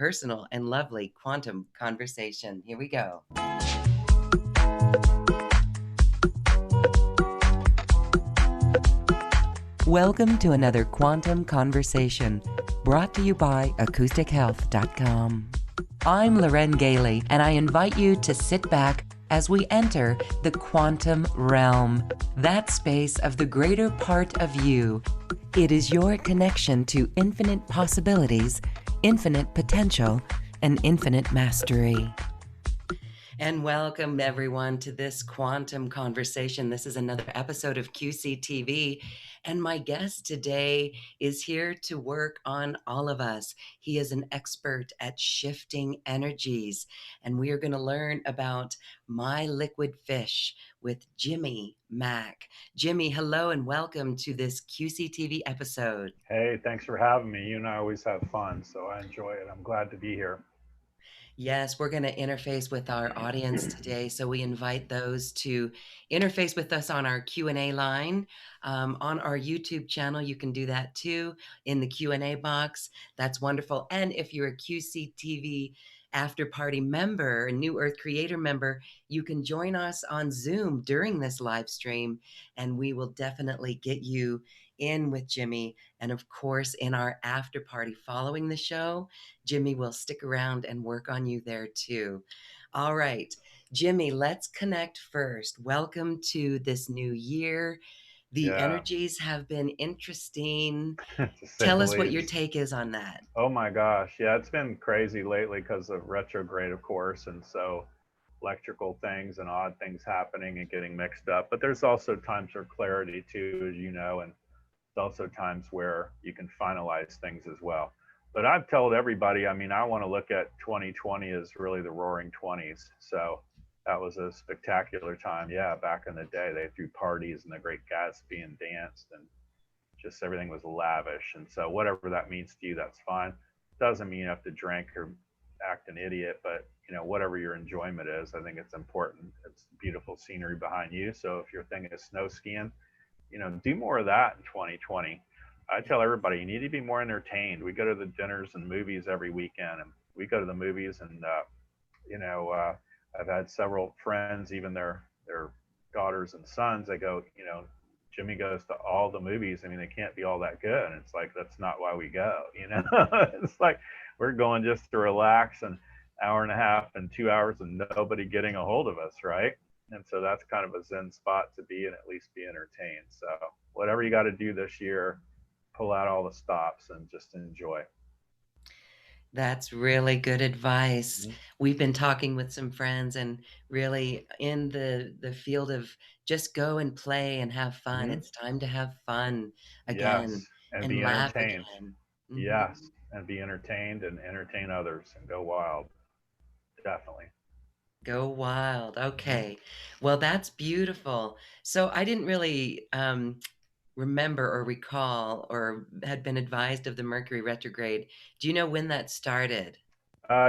personal and lovely quantum conversation. Here we go. Welcome to another quantum conversation brought to you by acoustichealth.com. I'm Loren Gailey, and I invite you to sit back as we enter the quantum realm, that space of the greater part of you. It is your connection to infinite possibilities, infinite potential, and infinite mastery. And welcome everyone to this quantum conversation. This is another episode of QCTV. And my guest today is here to work on all of us. He is an expert at shifting energies. And we are going to learn about My Liquid Fish with Jimmy Mack. Jimmy, hello and welcome to this QCTV episode. Hey, thanks for having me. You and I always have fun, so I enjoy it. I'm glad to be here. Yes, we're going to interface with our audience today. So we invite those to interface with us on our Q&A line. On our YouTube channel, you can do that too in the Q&A box. That's wonderful. And if you're a QCTV After Party member, a New Earth Creator member, you can join us on Zoom during this live stream, and we will definitely get you in with Jimmy. And of course, in our after party following the show, Jimmy will stick around and work on you there too. All right, Jimmy, let's connect first. Welcome to this new year. The Yeah, energies have been interesting. to say Tell the us what your least. take is on that. Oh my gosh, yeah, it's been crazy lately because of retrograde, of course, and so electrical things and odd things happening and getting mixed up. But there's also times for clarity too, as you know, and there's also times where you can finalize things as well. But I've told everybody, I mean, I want to look at 2020 as really the roaring 20s. So that was a spectacular time. Yeah, back in the day, they threw parties and the Great Gatsby and danced, and just everything was lavish. And so, whatever that means to you, that's fine. Doesn't mean you have to drink or act an idiot, but whatever your enjoyment is, I think it's important. It's beautiful scenery behind you. So, if your thing is snow skiing, do more of that in 2020. I tell everybody you need to be more entertained. We go to the dinners and movies every weekend, and we go to the movies, and you know, uh, I've had several friends, even their daughters and sons. They go, Jimmy goes to all the movies. I mean, they can't be all that good. And it's like that's not why we go. It's like we're going just to relax an hour and a half and 2 hours and nobody getting a hold of us, right? And so that's kind of a zen spot to be and at least be entertained. So whatever you got to do this year, pull out all the stops and just enjoy. That's really good advice. Mhm. We've been talking with some friends and really in the field of just go and play and have fun. Hmm. It's time to have fun again Yes, and and be laugh entertained. again. Mhm. Yes, and be entertained and entertain others and go wild. Definitely. Go wild. Hmm. Okay. Well, that's beautiful. So I didn't really remember or recall or had been advised of the Mercury retrograde. Do you know when that started?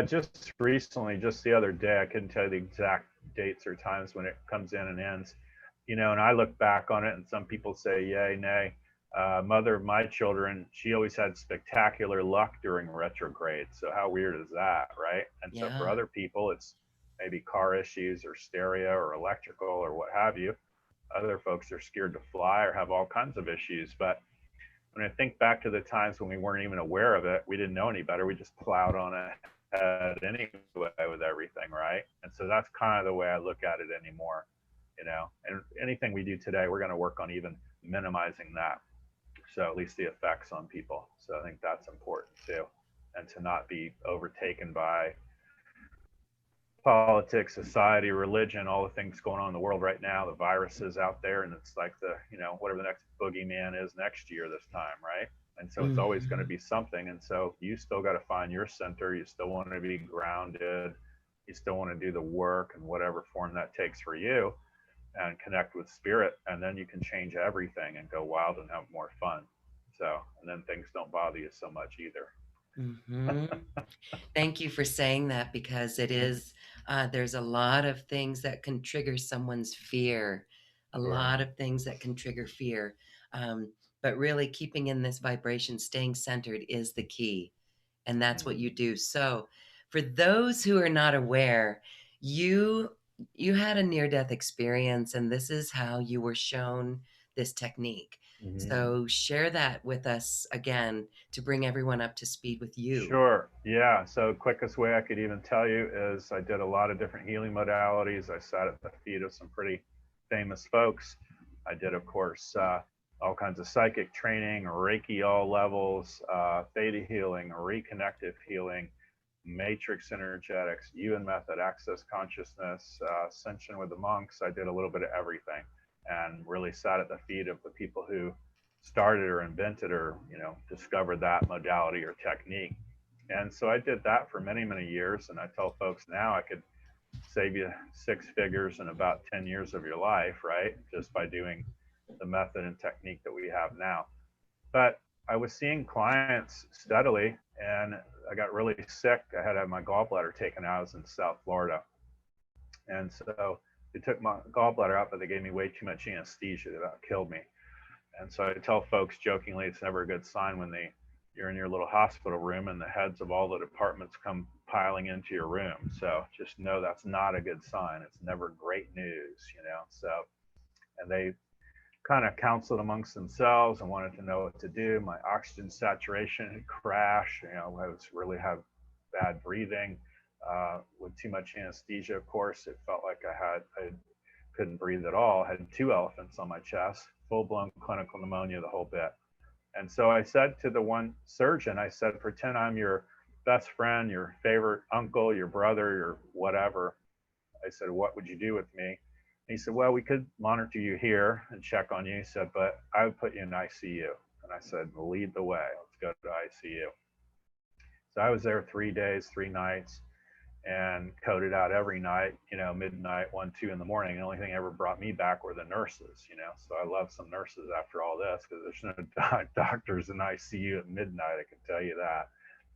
Just recently, just the other day, I couldn't tell you the exact dates or times when it comes in and ends. And I look back on it, and some people say yay, nay. Mother of my children, she always had spectacular luck during retrograde. So how weird is that, right? And so for Yeah. other people, it's maybe car issues or stereo or electrical or what have you. Other folks are scared to fly or have all kinds of issues. But when I think back to the times when we weren't even aware of it, we didn't know any better. We just plowed on ahead anyway with everything, right? And so that's kind of the way I look at it anymore, And anything we do today, we're going to work on even minimizing that. So at least the effects on people. So I think that's important too, and to not be overtaken by politics, society, religion, all the things going on in the world right now, the viruses out there, and it's like whatever the next boogeyman is next year this time, right? And so it's always going to Mhm. be something. And so you still got to find your center. You still want to be grounded. You still want to do the work in whatever form that takes for you and connect with spirit. And then you can change everything and go wild and have more fun. So, and then things don't bother you so much either. Mhm. Thank you for saying that because it is, there's a lot of things that can trigger someone's fear, a Sure. lot of things that can trigger fear. But really keeping in this vibration, staying centered is the key. and that's what you do. So for those who are not aware, you had a near-death experience, and this is how you were shown this technique. So share that with us again to bring everyone up to speed with you. Sure. Yeah. So quickest way I could even tell you is I did a lot of different healing modalities. I sat at the feet of some pretty famous folks. I did, of course, all kinds of psychic training, Reiki all levels, theta healing, reconnective healing, matrix energetics, UN method, access consciousness, ascension with the monks. I did a little bit of everything and really sat at the feet of the people who started or invented or discovered that modality or technique. And so I did that for many, many years. And I tell folks now I could save you 6 figures in about 10 years of your life, right? Just by doing the method and technique that we have now. But I was seeing clients steadily, and I got really sick. I had to have my gallbladder taken out. I was in South Florida. And so they took my gallbladder out, but they gave me way too much anesthesia. That about killed me. And so I tell folks jokingly, it's never a good sign when you're in your little hospital room and the heads of all the departments come piling into your room. So just know that's not a good sign. It's never great news, So, and they kind of counseled amongst themselves and wanted to know what to do. My oxygen saturation had crashed. I was really had bad breathing with too much anesthesia. Of course, it felt like I couldn't breathe at all. I had 2 elephants on my chest, full-blown clinical pneumonia, the whole bit. And so I said to the one surgeon, I said, pretend I'm your best friend, your favorite uncle, your brother, your whatever. I said, what would you do with me? And he said, well, we could monitor you here and check on you. He said, but I would put you in ICU. And I said, well, lead the way. Let's go to ICU. So I was there 3 days, 3 nights, and coded out every night, midnight, 1, 2 in the morning. The only thing ever brought me back were the nurses, So I love some nurses after all this, because there's no doctors in ICU at midnight, I can tell you that,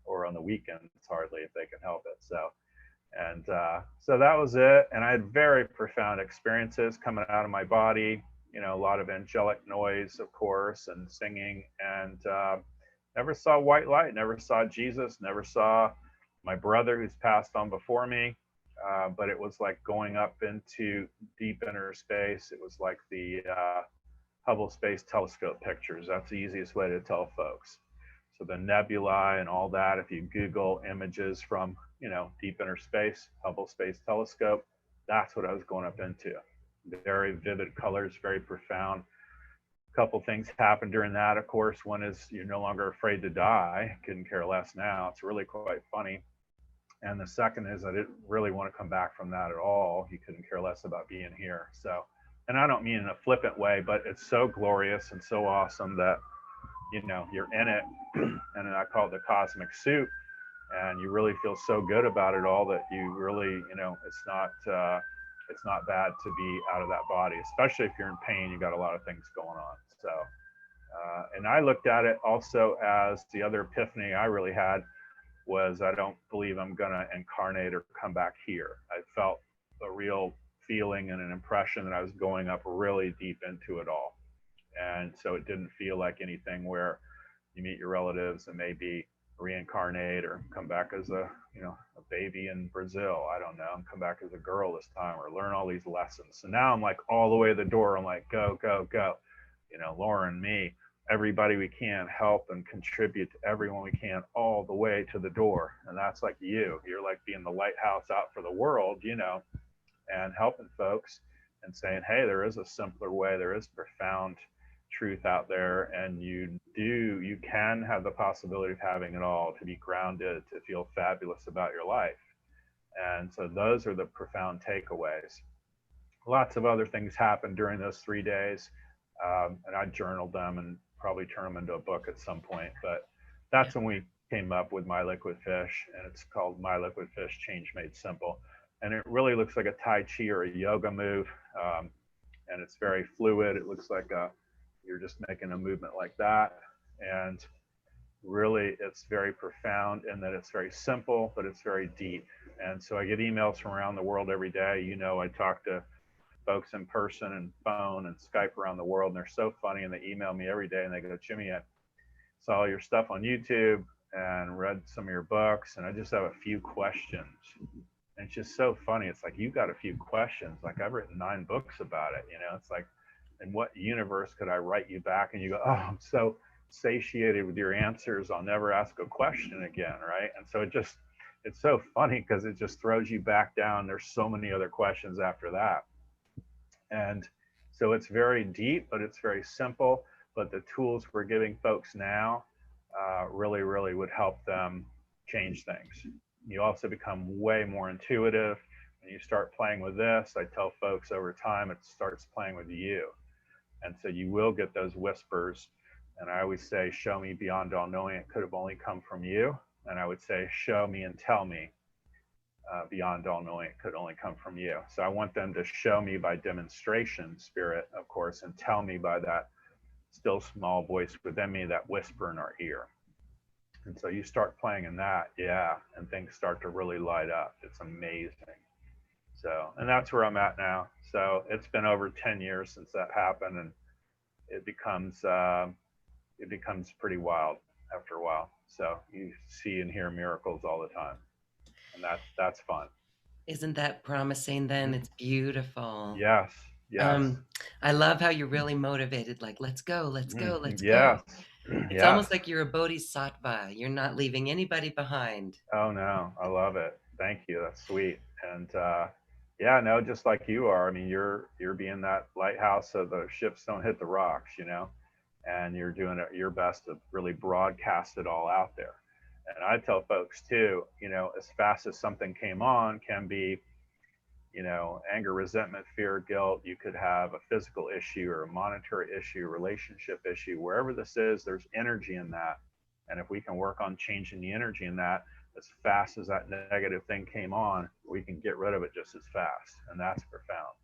or on the weekends hardly, if they can help it. So that was it. And I had very profound experiences coming out of my body, a lot of angelic noise, of course, and singing, and never saw white light, never saw Jesus, never saw my brother who's passed on before me, but it was like going up into deep inner space. It was like the Hubble Space Telescope pictures. That's the easiest way to tell folks. So the nebulae and all that, if you Google images from, deep inner space, Hubble Space Telescope, that's what I was going up into. Very vivid colors, very profound. A couple things happened during that, of course. One is you're no longer afraid to die. Couldn't care less now. It's really quite funny. And the second is I didn't really want to come back from that at all. You couldn't care less about being here. So, and I don't mean in a flippant way, but it's so glorious and so awesome that, you're in it. And I call it the cosmic soup. And you really feel so good about it all that you really, it's not bad to be out of that body, especially if you're in pain. You got a lot of things going on. So, and I looked at it also as the other epiphany I really had was I don't believe I'm going to incarnate or come back here. I felt a real feeling and an impression that I was going up really deep into it all. And so it didn't feel like anything where you meet your relatives and maybe reincarnate or come back as a baby in Brazil, I don't know, and come back as a girl this time, or learn all these lessons. So now I'm like all the way to the door. I'm like, go, go, go. Lauren, me, everybody we can, help and contribute to everyone we can all the way to the door. And that's like you're like being the lighthouse out for the world, and helping folks and saying, hey, there is a simpler way. There is profound truth out there, and you can have the possibility of having it all, to be grounded, to feel fabulous about your life. And so those are the profound takeaways. Lots of other things happened during those 3 days, and I journaled them and probably turn them into a book at some point. But that's when we came up with My Liquid Fish, and it's called My Liquid Fish Change Made Simple. And it really looks like a Tai Chi or a yoga move, and it's very fluid. It looks like you're just making a movement like that. And really, it's very profound in that it's very simple, but it's very deep. And so I get emails from around the world every day. I talk to folks in person and phone and Skype around the world, and they're so funny, and they email me every day and they go, Jimmy, I saw your stuff on YouTube and read some of your books, and I just have a few questions. And it's just so funny. It's like, you got a few questions. Like, I've written 9 books about it. It's like, in what universe could I write you back? And you go, oh, I'm so satiated with your answers. I'll never ask a question again. Right. And so it's so funny because it just throws you back down. There's so many other questions after that. And so it's very deep, but it's very simple. But the tools we're giving folks now really, really would help them change things. You also become way more intuitive. When you start playing with this, I tell folks over time, it starts playing with you. And so you will get those whispers. And I always say, show me beyond all knowing. It could have only come from you. And I would say, show me and tell me beyond all knowing. It could only come from you. So I want them to show me by demonstration, spirit, of course, and tell me by that still small voice within me, that whisper in our ear. And so you start playing in that, yeah, and things start to really light up. It's amazing. So, and that's where I'm at now. So it's been over 10 years since that happened, and it becomes pretty wild after a while. So you see and hear miracles all the time, and that's fun. Isn't that promising then? It's beautiful. Yes, yes, I love how you're really motivated, like, let's go, let's go, let's go. yes, It's yes. almost like you're a bodhisattva. You're not leaving anybody behind. Oh no, I love it. Thank you. That's sweet. And yeah, no, just like you are. I mean, you're being that lighthouse so the ships don't hit the rocks, and you're doing your best to really broadcast it all out there. And I tell folks too, as fast as something came on can be, anger, resentment, fear, guilt. You could have a physical issue or a monetary issue, relationship issue. Wherever this is, there's energy in that. And if we can work on changing the energy in that, as fast as that negative thing came on, we can get rid of it just as fast. And that's profound.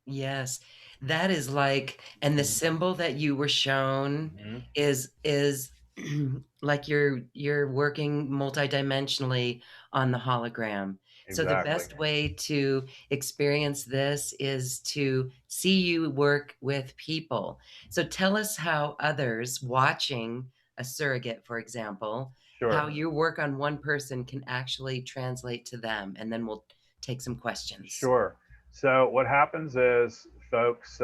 Yes, that is like, and the symbol that you were shown Mm-hmm. is like you're working multidimensionally on the hologram. So the Exactly. best way to experience this is to see you work with people. So tell us how others watching a surrogate, for example, how Sure. your work on one person can actually translate to them, and then we'll take some questions. Sure. So what happens is, folks,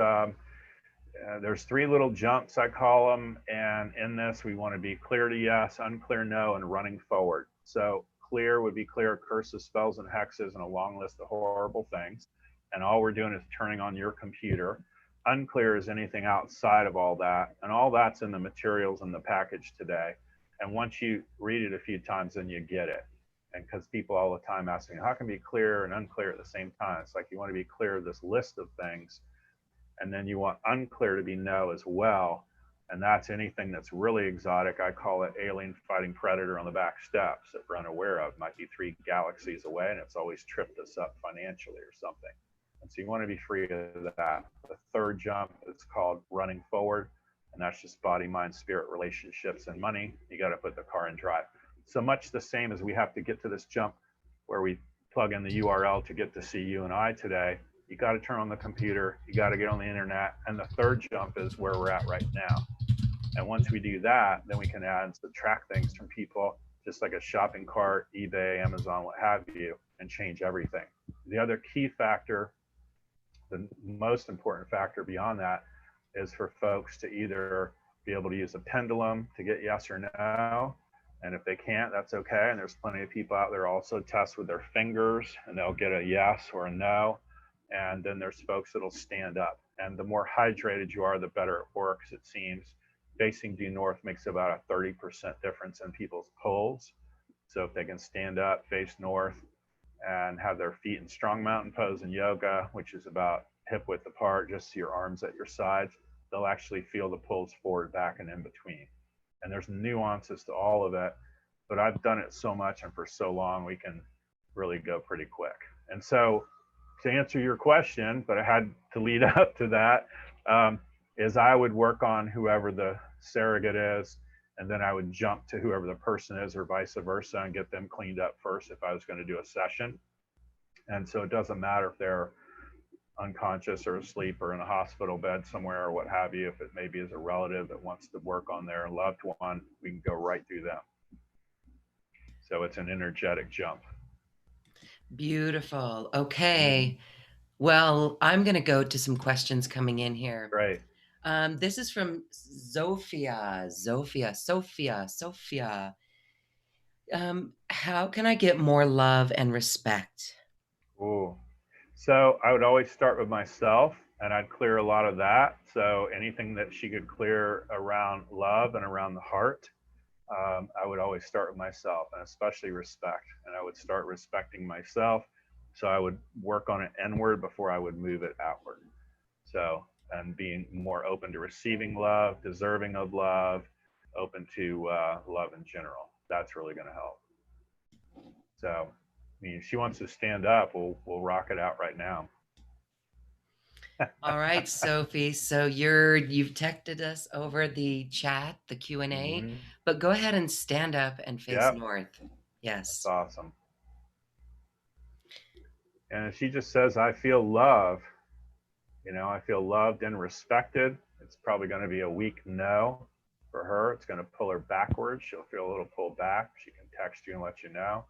there's 3 little jumps, I call them. And in this, we want to be clear to yes, unclear no, and running forward. So clear would be clear curses, spells, and hexes, and a long list of horrible things. And all we're doing is turning on your computer. Unclear is anything outside of all that. And all that's in the materials in the package today. And once you read it a few times, then you get it. And because people all the time ask me, how can be clear and unclear at the same time? It's like, you want to be clear of this list of things, and then you want unclear to be no as well. And that's anything that's really exotic. I call it alien fighting predator on the back steps that we're unaware of. Might be 3 galaxies away, and it's always tripped us up financially or something. And so you want to be free of that. The 3rd jump is called running forward, and that's just body, mind, spirit, relationships, and money. You got to put the car in drive. So much the same as we have to get to this jump where we plug in the URL to get to see you and I today. You got to turn on the computer, you got to get on the internet. And the 3rd jump is where we're at right now. And once we do that, then we can add and subtract things from people, just like a shopping cart, eBay, Amazon, what have you, and change everything. The other key factor, the most important factor beyond that, is for folks to either be able to use a pendulum to get yes or no. And if they can't, that's okay. And there's plenty of people out there also test with their fingers, and they'll get a yes or a no. And then there's folks that'll stand up. And the more hydrated you are, the better it works, it seems. Facing due north makes about a 30% difference in people's pulls. So if they can stand up, face north, and have their feet in strong mountain pose in yoga, which is about hip width apart, just your arms at your sides, they'll actually feel the pulls forward, back, and in between. And there's nuances to all of it, but I've done it so much and for so long, we can really go pretty quick. And so to answer your question, but I had to lead up to that, is I would work on whoever the surrogate is, and then I would jump to whoever the person is, or vice versa, and get them cleaned up first if I was going to do a session. And so it doesn't matter if they're unconscious or asleep or in a hospital bed somewhere or what have you. If it maybe is a relative that wants to work on their loved one, we can go right through them. So it's an energetic jump. Beautiful. Okay. Well, I'm going to go to some questions coming in here. Great. This is from Sophia. How can I get more love and respect? Ooh. So I would always start with myself, and I'd clear a lot of that. So anything that she could clear around love and around the heart, I would always start with myself, and especially respect. And I would start respecting myself. So I would work on it inward before I would move it outward. So, and being more open to receiving love, deserving of love, open to love in general. That's really going to help. So, I mean, if she wants to stand up, we'll rock it out right now. All right, Sophie. So you've texted us over the chat, the Q&A, Mm-hmm. but go ahead and stand up and face Yep. north. Yes. That's awesome. And if she just says, I feel love, I feel loved and respected, it's probably going to be a weak no for her. It's going to pull her backwards. She'll feel a little pulled back. She can text you and let you know.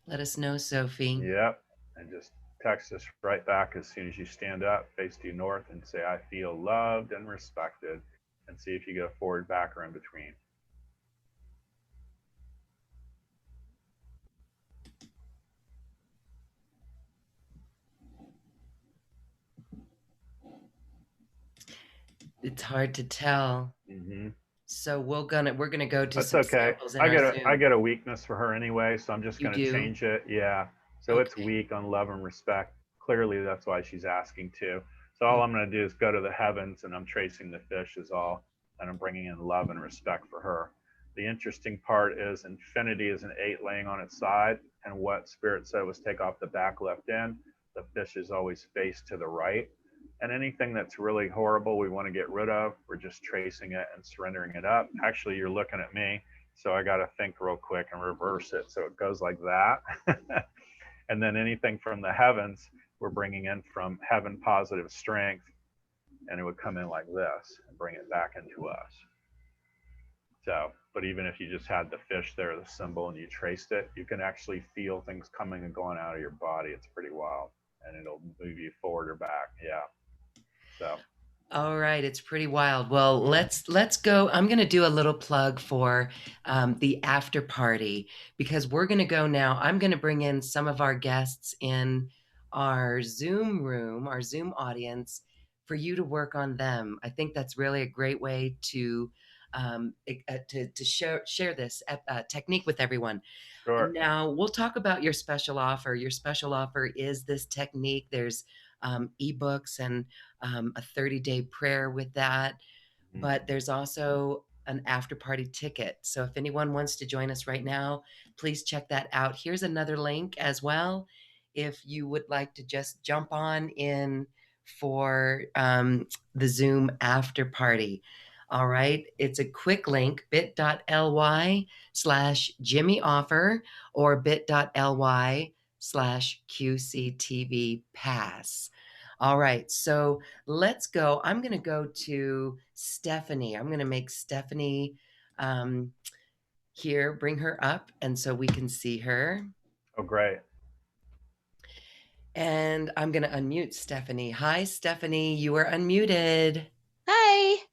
Let us know, Sophie. Yep. And just text us right back as soon as you stand up, face due north, and say, I feel loved and respected, and see if you go forward, back, or in between. It's hard to tell. Mm-hmm. So we're gonna go to That's some okay. samples in our Zoom. I get a weakness for her anyway, so I'm just You going to do? change it. Yeah. So Okay. it's weak on love and respect. Clearly, that's why she's asking too. So all I'm going to do is go to the heavens, and I'm tracing the fish is all, and I'm bringing in love and respect for her. The interesting part is infinity is an 8 laying on its side, and what Spirit said was take off the back left end. The fish is always faced to the right. And anything that's really horrible we want to get rid of, we're just tracing it and surrendering it up. Actually, you're looking at me, so I got to think real quick and reverse it so it goes like that. And then anything from the heavens, we're bringing in from heaven positive strength, and it would come in like this and bring it back into us. So, but even if you just had the fish there, the symbol, and you traced it, you can actually feel things coming and going out of your body. It's pretty wild, and it'll move you forward or back. Yeah. So. All right, it's pretty wild. Well, let's go. I'm going to do a little plug for the after party, because we're going to go now. I'm going to bring in some of our guests in our Zoom room, our Zoom audience, for you to work on them. I think that's really a great way to share this technique with everyone. Sure. Now we'll talk about your special offer. Your special offer is this technique. There's ebooks and a 30-day prayer with that. But there's also an after party ticket. So if anyone wants to join us right now, please check that out. Here's another link as well, if you would like to just jump on in for the Zoom after party. All right. It's a quick link, bit.ly/Jimmy offer or bit.ly/QCTV pass. All right. So let's go. I'm going to go to Stephanie. I'm going to make Stephanie here, bring her up, and so we can see her. Oh, great. And I'm going to unmute Stephanie. Hi, Stephanie. You are unmuted. Hi.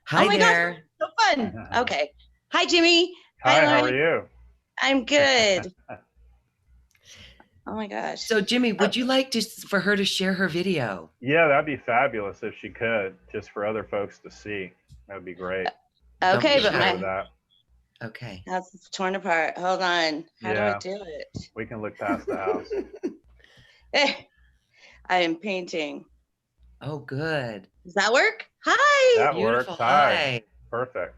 Hi oh my there. Gosh, so fun. Okay. Hi, Jimmy. Hi, Lauren. how are you? I'm good. Oh my gosh. So, Jimmy, would you like for her to share her video? Yeah, that'd be fabulous if she could, just for other folks to see. That'd be great. Okay, but Okay. That's torn apart. Hold on. How do I do it? We can look past the house. I am painting. Oh, good. Does that work? Hi. That Beautiful. works. Hi. Perfect.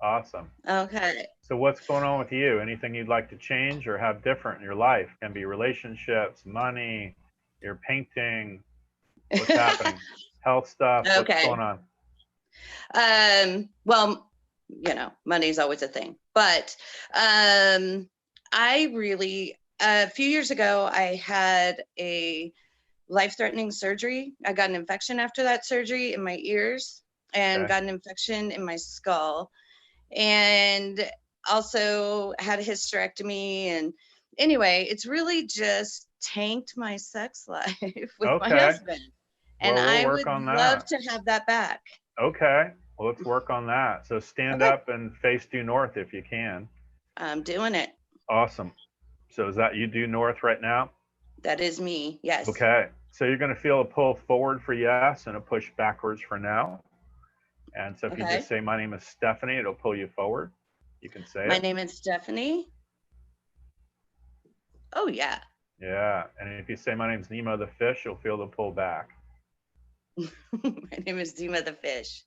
Awesome. Okay. So what's going on with you? Anything you'd like to change or have different in your life? Can be relationships, money, your painting. What's happening? Health stuff. Okay. What's going on? Well, money's always a thing, but I really a few years ago, I had a life-threatening surgery. I got an infection after that surgery in my ears and got an infection in my skull, and also had a hysterectomy. And anyway, it's really just tanked my sex life with my husband. And well, I we'll would love to have that back. Okay. Well, let's work on that. So stand up and face due north if you can. I'm doing it. Awesome. So is that you due north right now? That is me. Yes. Okay. So you're going to feel a pull forward for yes and a push backwards for no. And so if you just say, my name is Stephanie, it'll pull you forward. You can say my name is Stephanie. Oh, yeah. Yeah. And if you say, my name's Nemo the fish, you'll feel the pull back. My name is Nemo the fish.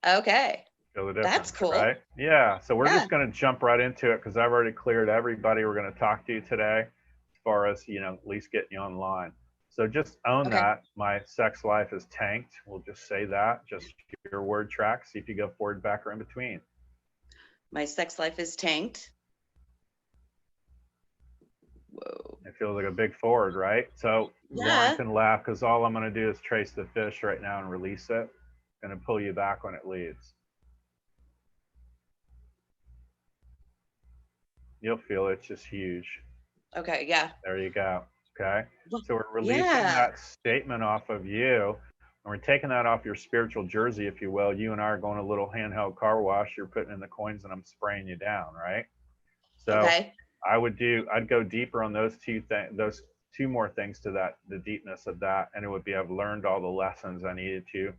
Okay. Feel the difference, that's cool. Right? Yeah. So we're just going to jump right into it because I've already cleared everybody we're going to talk to today as far as, at least getting you online. So just own that. My sex life is tanked. We'll just say that. Just your word track. See if you go forward, back, or in between. My sex life is tanked. Whoa. It feels like a big forward, right? So Lauren can laugh because all I'm going to do is trace the fish right now and release it. Going to pull you back when it leaves. You'll feel it's just huge. Okay, yeah. There you go. Okay. So we're releasing that statement off of you, and we're taking that off your spiritual jersey, if you will. You and I are going a little handheld car wash. You're putting in the coins and I'm spraying you down, right? So I'd go deeper on those two more things to that, the deepness of that. And it would be, I've learned all the lessons I needed to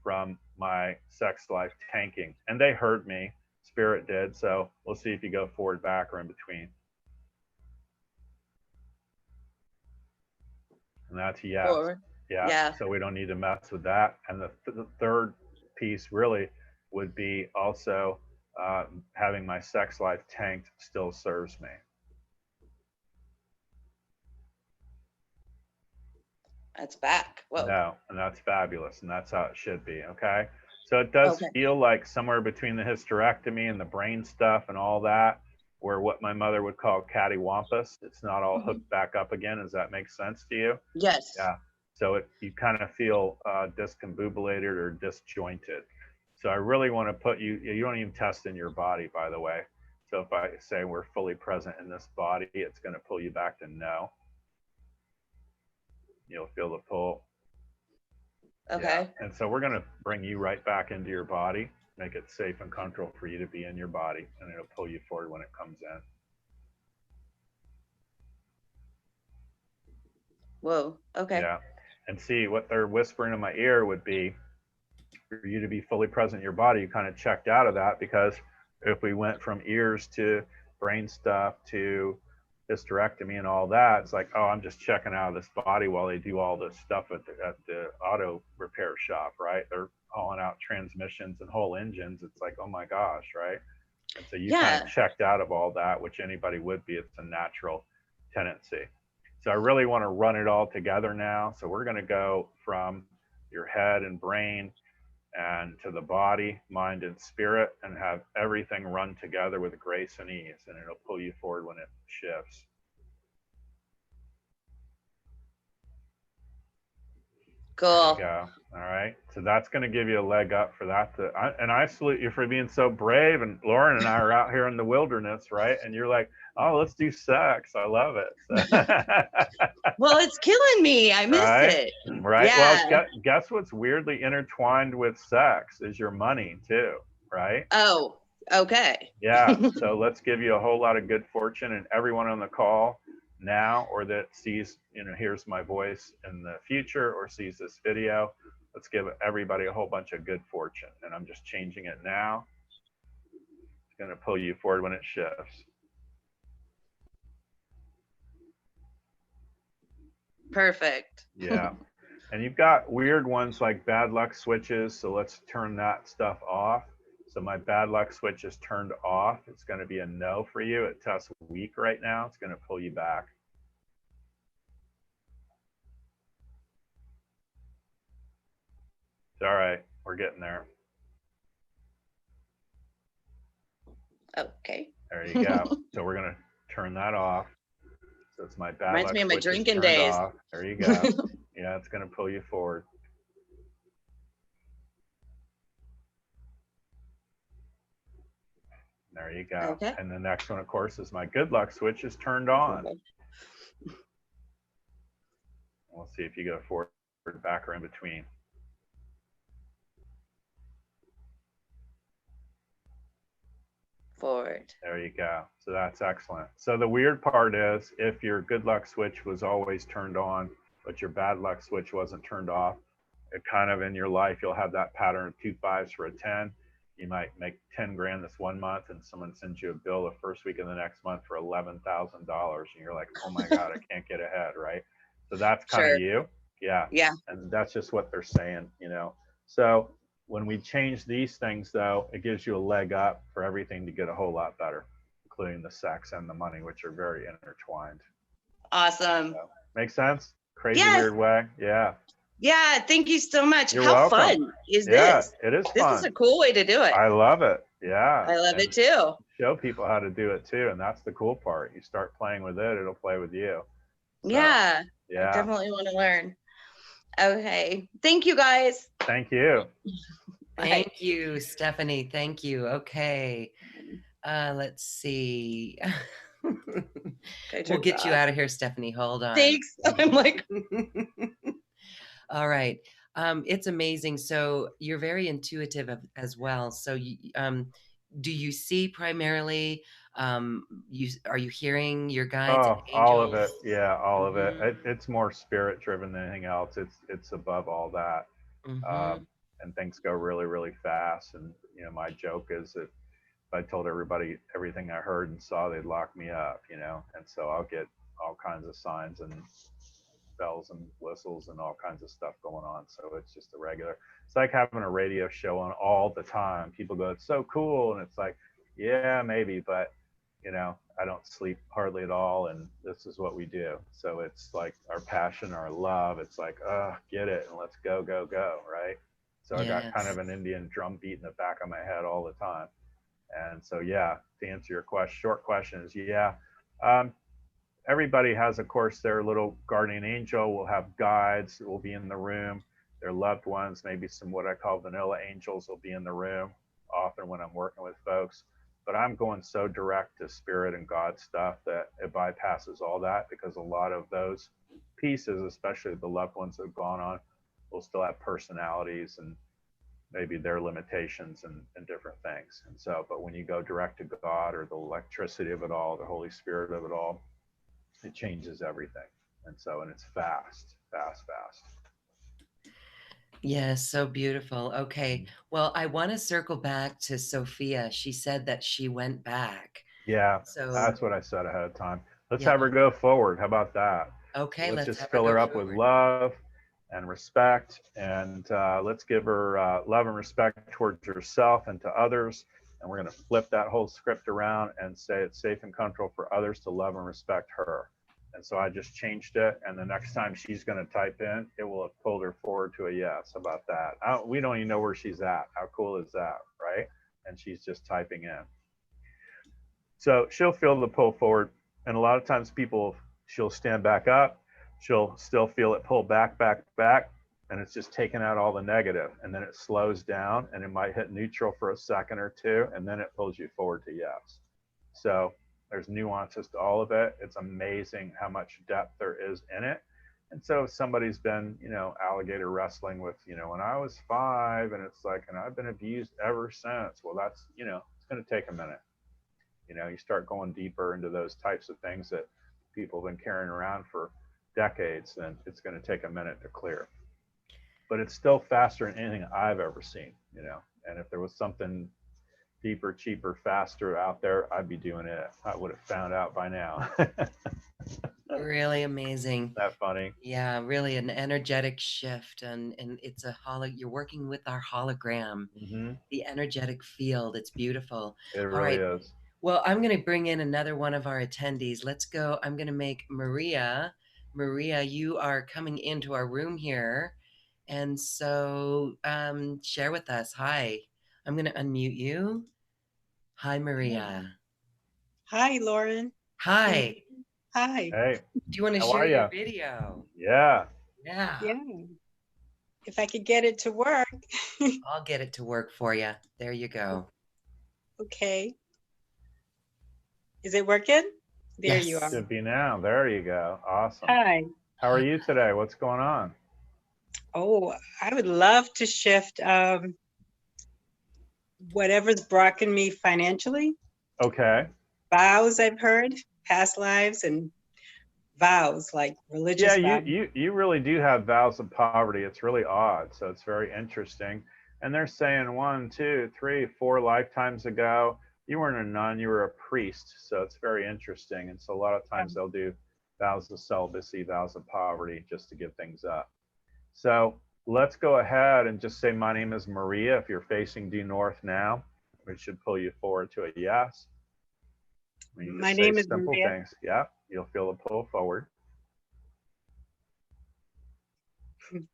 from my sex life tanking. And they heard me, spirit did. So we'll see if you go forward, back, or in between. And that's yes. Yeah. So we don't need to mess with that. And the third piece really would be also having my sex life tanked still serves me. That's back. Whoa. No, and that's fabulous. And that's how it should be. Okay. So it does feel like somewhere between the hysterectomy and the brain stuff and all that, where what my mother would call cattywampus, it's not all hooked back up again. Does that make sense to you? Yes. Yeah. So you kind of feel discombobulated or disjointed. So I really want to put you don't even test in your body, by the way. So if I say we're fully present in this body, it's going to pull you back to no. You'll feel the pull. Okay. Yeah. And so we're going to bring you right back into your body, make it safe and comfortable for you to be in your body, and it'll pull you forward when it comes in. Whoa. Okay. Yeah. And see, what they're whispering in my ear would be for you to be fully present in your body. You kind of checked out of that, because if we went from ears to brain stuff to hysterectomy and all that, it's like, oh, I'm just checking out of this body while they do all this stuff at the auto repair shop, right? They're hauling out transmissions and whole engines. It's like, oh my gosh, right? And so you kind of checked out of all that, which anybody would be. It's a natural tendency. So I really want to run it all together now. So we're going to go from your head and brain and to the body, mind, and spirit, and have everything run together with grace and ease, and it'll pull you forward when it shifts. Cool. There you go. All right. So that's going to give you a leg up for that. And I salute you for being so brave. And Lauren and I are out here in the wilderness, right? And you're like, oh, let's do sex. I love it. So. Well, it's killing me. I miss it. Right. Yeah. Well, guess what's weirdly intertwined with sex is your money too, right? Oh, okay. Yeah. So let's give you a whole lot of good fortune, and everyone on the call now, or that sees, hears my voice in the future or sees this video, let's give everybody a whole bunch of good fortune. And I'm just changing it now. It's going to pull you forward when it shifts. Perfect. Yeah. And you've got weird ones like bad luck switches. So let's turn that stuff off. So my bad luck switch is turned off. It's going to be a no for you. It tests weak right now. It's going to pull you back. It's all right. We're getting there. Okay. There you go. So we're going to turn that off. So it's my bad Reminds luck me of my switch is drinking turned days. off. There you go. Yeah, it's going to pull you forward. There you go. Okay. And the next one, of course, is my good luck switch is turned on. We'll see if you go forward, back, or in between. Forward. There you go. So that's excellent. So the weird part is if your good luck switch was always turned on, but your bad luck switch wasn't turned off, it kind of in your life, you'll have that pattern of 2 5s for a 10. You might make 10 grand this one month and someone sends you a bill the first week of the next month for $11,000. And you're like, oh my God, I can't get ahead, right? So that's kind of you. Yeah. Yeah. And that's just what they're saying, you know. So when we change these things, though, it gives you a leg up for everything to get a whole lot better, including the sex and the money, which are very intertwined. Awesome. So, make sense? Crazy, yes. weird way. Yeah. Yeah. Thank you so much. You're How welcome. fun is this? It is This fun. is a cool way to do it. I love it. Yeah. I love it too. Show people how to do it too. And that's the cool part. You start playing with it, it'll play with you. So, yeah. Yeah. I definitely want to learn. Okay. Thank you guys. Thank you. Thank you, Stephanie. Thank you. Okay. Let's see. We'll get you out of here, Stephanie. Hold on. Thanks. I'm like. All right. It's amazing. So you're very intuitive as well. So you, do you see primarily, are you hearing your guides and angels? All of it. Yeah, all of it. It's more spirit driven than anything else. It's above all that. And things go really, really fast. And, you know, my joke is that if I told everybody everything I heard and saw, they'd lock me up, you know? And so I'll get all kinds of signs and bells and whistles and all kinds of stuff going on. So it's just a regular, it's like having a radio show on all the time. People go, it's so cool. And it's like, yeah, maybe, but you know, I don't sleep hardly at all. And this is what we do. So it's like our passion, our love. It's like, get it. And let's go, go, go. Right. So I got kind of an Indian drum beat in the back of my head all the time. And so, yeah, to answer your short question is, yeah. Everybody has, of course, their little guardian angel will have guides that will be in the room. Their loved ones, maybe some what I call vanilla angels will be in the room often when I'm working with folks. But I'm going so direct to spirit and God stuff that it bypasses all that, because a lot of those pieces, especially the loved ones that have gone on, will still have personalities and maybe their limitations and different things. And so, but when you go direct to God or the electricity of it all, the Holy Spirit of it all, it changes everything. And so, and it's fast. Yes, so beautiful. Okay. Well, I want to circle back to Sophia. She said that she went back. Yeah. So that's what I said ahead of time. Let's have her go forward. How about that? Okay. Let's just fill her up with love and respect. And let's give her love and respect towards herself and to others. And we're going to flip that whole script around and say it's safe and comfortable for others to love and respect her. And so I just changed it. And the next time she's going to type in, it will have pulled her forward to a yes. How about that? We don't even know where she's at. How cool is that, right? And she's just typing in. So she'll feel the pull forward. And a lot of times she'll stand back up. She'll still feel it pull back. And it's just taking out all the negative. And then it slows down and it might hit neutral for a second or two. And then it pulls you forward to yes. So there's nuances to all of it. It's amazing how much depth there is in it. And so if somebody's been, you know, alligator wrestling with, you know, when I was 5 and it's like, and I've been abused ever since. Well, that's, you know, it's going to take a minute. You know, you start going deeper into those types of things that people have been carrying around for decades, then it's going to take a minute to clear. But it's still faster than anything I've ever seen, you know. And if there was something deeper, cheaper, faster out there, I'd be doing it. I would have found out by now. Really amazing. Isn't that funny? Yeah, really an energetic shift. And it's you're working with our hologram, the energetic field. It's beautiful. It really is. Well, I'm going to bring in another one of our attendees. Let's go. I'm going to make Maria. Maria, you are coming into our room here. And so share with us. Hi. I'm going to unmute you. Hi, Maria. Hi, Lauren. Hi. Hi. Hey, Do you want to how share are your ya? video? Yeah. Yeah. Yeah. If I could get it to work. I'll get it to work for you. There you go. Okay. Is it working? There you Yes. are. Should be now. There you go. Awesome. Hi. How are you today? What's going on? Oh, I would love to shift whatever's blocking me financially. Okay. Vows I've heard, past lives and vows, like Yeah, religious you vows. you you really do have vows of poverty. It's really odd. So it's very interesting. And they're saying 1, 2, 3, 4 lifetimes ago, you weren't a nun, you were a priest. So it's very interesting. And so a lot of times they'll do vows of celibacy, vows of poverty, just to give things up. So let's go ahead and just say, my name is Maria. If you're facing due north now, we should pull you forward to a yes. When you My just say name is simple Maria. things, yeah, you'll feel a pull forward.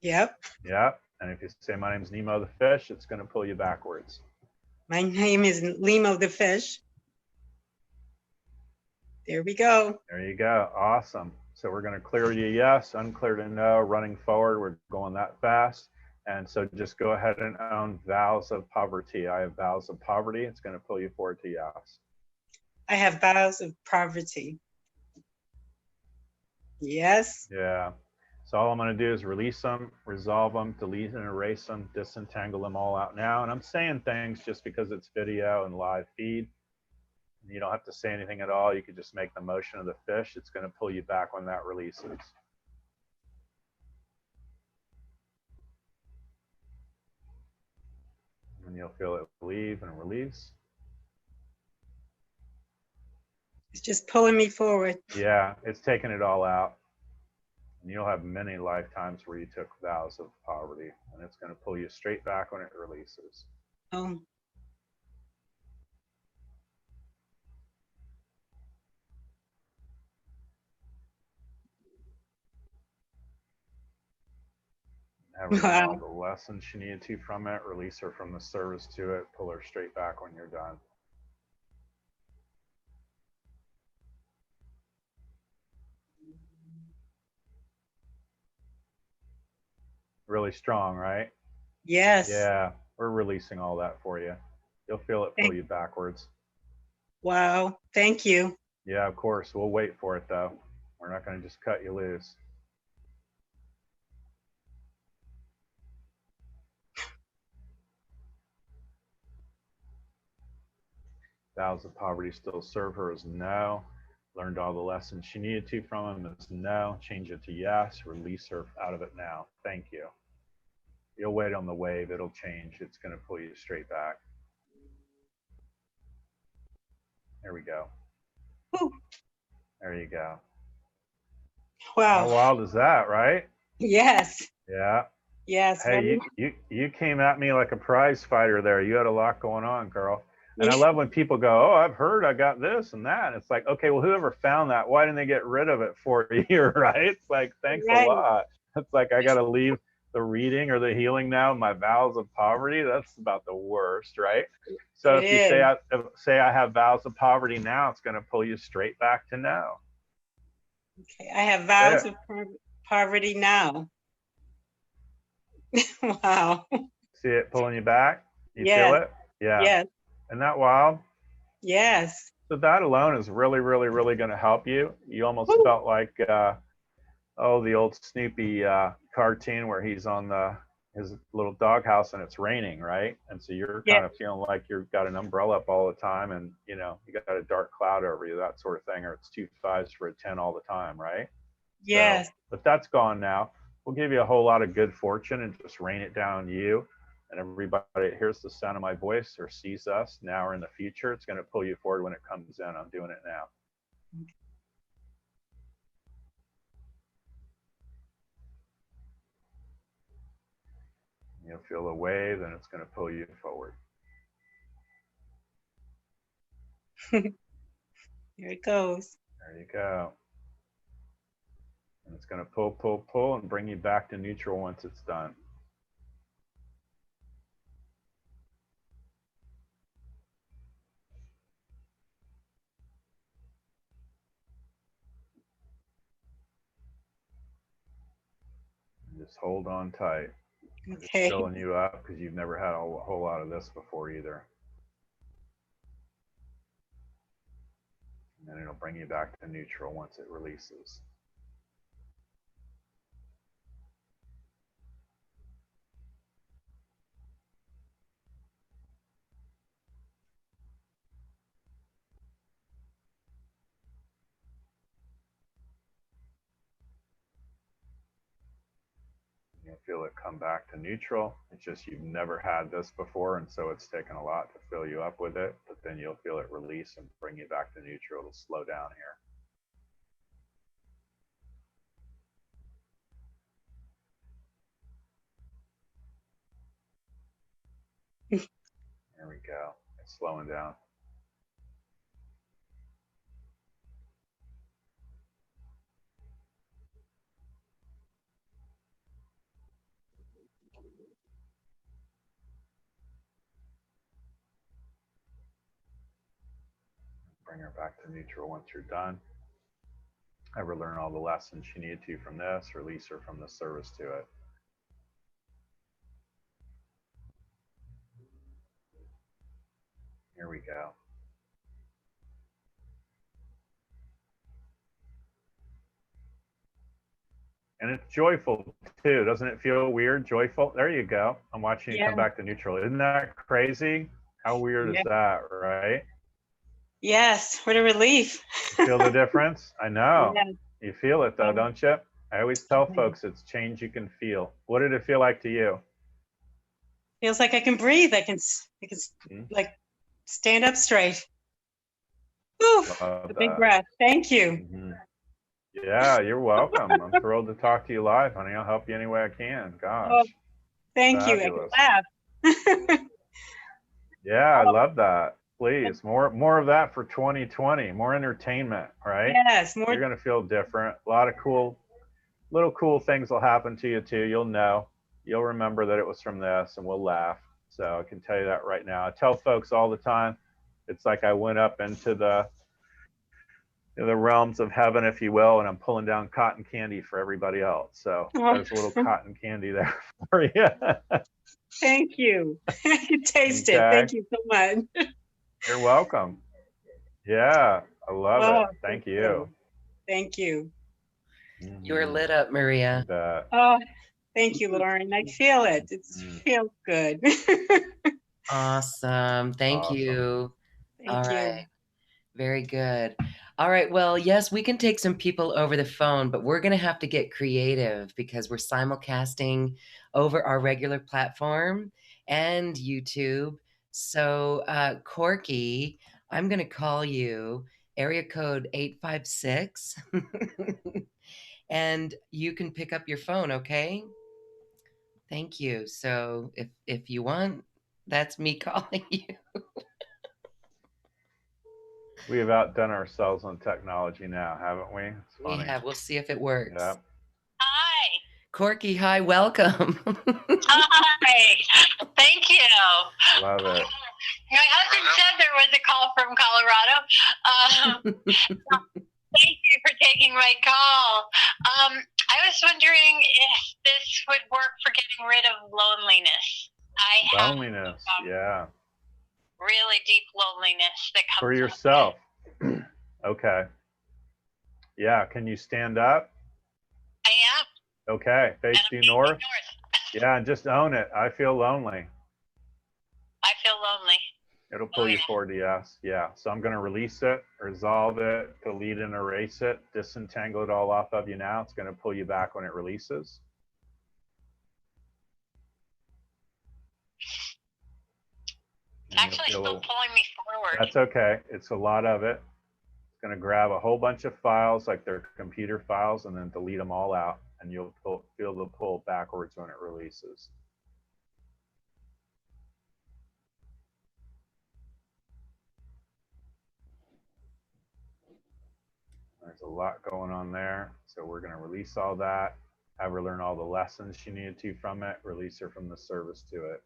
Yep. Yeah. And if you say, my name is Nemo the fish, it's going to pull you backwards. My name is Limo the fish. There we go. There you go. Awesome. So we're going to clear to yes, unclear to no, running forward. We're going that fast. And so just go ahead and own vows of poverty. I have vows of poverty. It's going to pull you forward to yes. I have vows of poverty. Yes. Yeah. So all I'm going to do is release them, resolve them, delete and erase them, disentangle them all out now. And I'm saying things just because it's video and live feed. You don't have to say anything at all. You could just make the motion of the fish. It's going to pull you back when that releases. And you'll feel it leave and release. It's just pulling me forward. Yeah, it's taking it all out. And you'll have many lifetimes where you took vows of poverty, and it's going to pull you straight back when it releases. Oh. Have her learn all Wow. the lessons she needed to from it, release her from the service to it, pull her straight back when you're done. Really strong, right? Yes. Yeah, we're releasing all that for you. You'll feel it pull you backwards. Wow. Thank you. Yeah, of course. We'll wait for it, though. We're not going to just cut you loose. Vows of poverty still serve her as no. Learned all the lessons she needed to from him as no. Change it to yes. Release her out of it now. Thank you. You'll wait on the wave. It'll change. It's going to pull you straight back. There we go. Whew. There you go. Wow. How wild is that, right? Yes. Yeah. Yes. Hey, you came at me like a prize fighter there. You had a lot going on, girl. And I love when people go, oh, I've heard I got this and that. And it's like, okay, well, whoever found that, why didn't they get rid of it for you, right? It's like, thanks a lot. It's like, I got to leave the reading or the healing now, my vows of poverty. That's about the worst, right? So if you say I have vows of poverty now, it's going to pull you straight back to no. Okay, I have vows of poverty now. Wow. See it pulling you back? You feel it? Yeah. Yes. Isn't that wild? Yes. So that alone is really, really, really going to help you. You almost felt like, the old Snoopy cartoon where he's on his little doghouse and it's raining, right? And so you're kind of feeling like you've got an umbrella up all the time, and you got a dark cloud over you, that sort of thing, or it's 2 5s for a 10 all the time, right? Yes. So, but that's gone now. We'll give you a whole lot of good fortune and just rain it down on you. And everybody that hears the sound of my voice or sees us now or in the future, it's going to pull you forward when it comes in. I'm doing it now. You'll feel a wave and it's going to pull you forward. Here it goes. There you go. And it's going to pull, pull, pull and bring you back to neutral once it's done. Just hold on tight. I'm just Okay. filling you up because you've never had a whole lot of this before either. And then it'll bring you back to neutral once it releases. You'll feel it come back to neutral. It's just you've never had this before, and so it's taken a lot to fill you up with it, but then you'll feel it release and bring you back to neutral. It'll slow down here. There we go. It's slowing down. Bring her back to neutral once you're done. Have her learn all the lessons she needed to from this, release her from the service to it. Here we go. And it's joyful too. Doesn't it feel weird? Joyful? There you go. I'm watching you come back to neutral. Isn't that crazy? How weird is that, right? Yes, what a relief. Feel the difference? I know. Yeah. You feel it though, don't you? I always tell folks it's change you can feel. What did it feel like to you? Feels like I can breathe. I can like stand up straight. Whew, a big breath. Thank you. Yeah, you're welcome. I'm thrilled to talk to you live, honey. I'll help you any way I can. Gosh. Oh, thank you. I can laugh. Yeah, I love that. Please, more of that for 2020. More entertainment, right? Yes, more. You're gonna feel different. A lot of little cool things will happen to you too. You'll know. You'll remember that it was from this, and we'll laugh. So I can tell you that right now. I tell folks all the time, it's like I went up into the realms of heaven, if you will, and I'm pulling down cotton candy for everybody else. So there's a little cotton candy there for you. Thank you. I can taste it. Thank you so much. You're welcome. Yeah, I love it. Thank you. Thank you. You're lit up, Maria. Oh, thank you, Lauren. I feel it. It feels good. Awesome. Thank you. Thank you. Very good. All right. Well, yes, we can take some people over the phone, but we're going to have to get creative because we're simulcasting over our regular platform and YouTube. So, Corki, I'm going to call you area code 856 and you can pick up your phone. Okay. Thank you. So if you want, that's me calling you. We have outdone ourselves on technology now, haven't we? It's funny. We have. We'll see if it works. Yeah. Hi. Corki, hi, welcome. Hi. Thank you. Love it. My husband said there was a call from Colorado. Thank you for taking my call. I was wondering if this would work for getting rid of loneliness. Loneliness, yeah. Really deep loneliness that comes for yourself. Okay. Yeah, can you stand up? I am. Okay, face due north. Yeah, and just own it. I feel lonely. I feel lonely. It'll pull you forward to yes. Yeah. So I'm going to release it, resolve it, delete and erase it, disentangle it all off of you now. It's going to pull you back when it releases. Actually, still pulling me forward. That's okay. It's a lot of it. It's going to grab a whole bunch of files, like they're computer files, and then delete them all out, and you'll feel the pull backwards when it releases. There's a lot going on there. So we're going to release all that, have her learn all the lessons she needed to from it, release her from the service to it.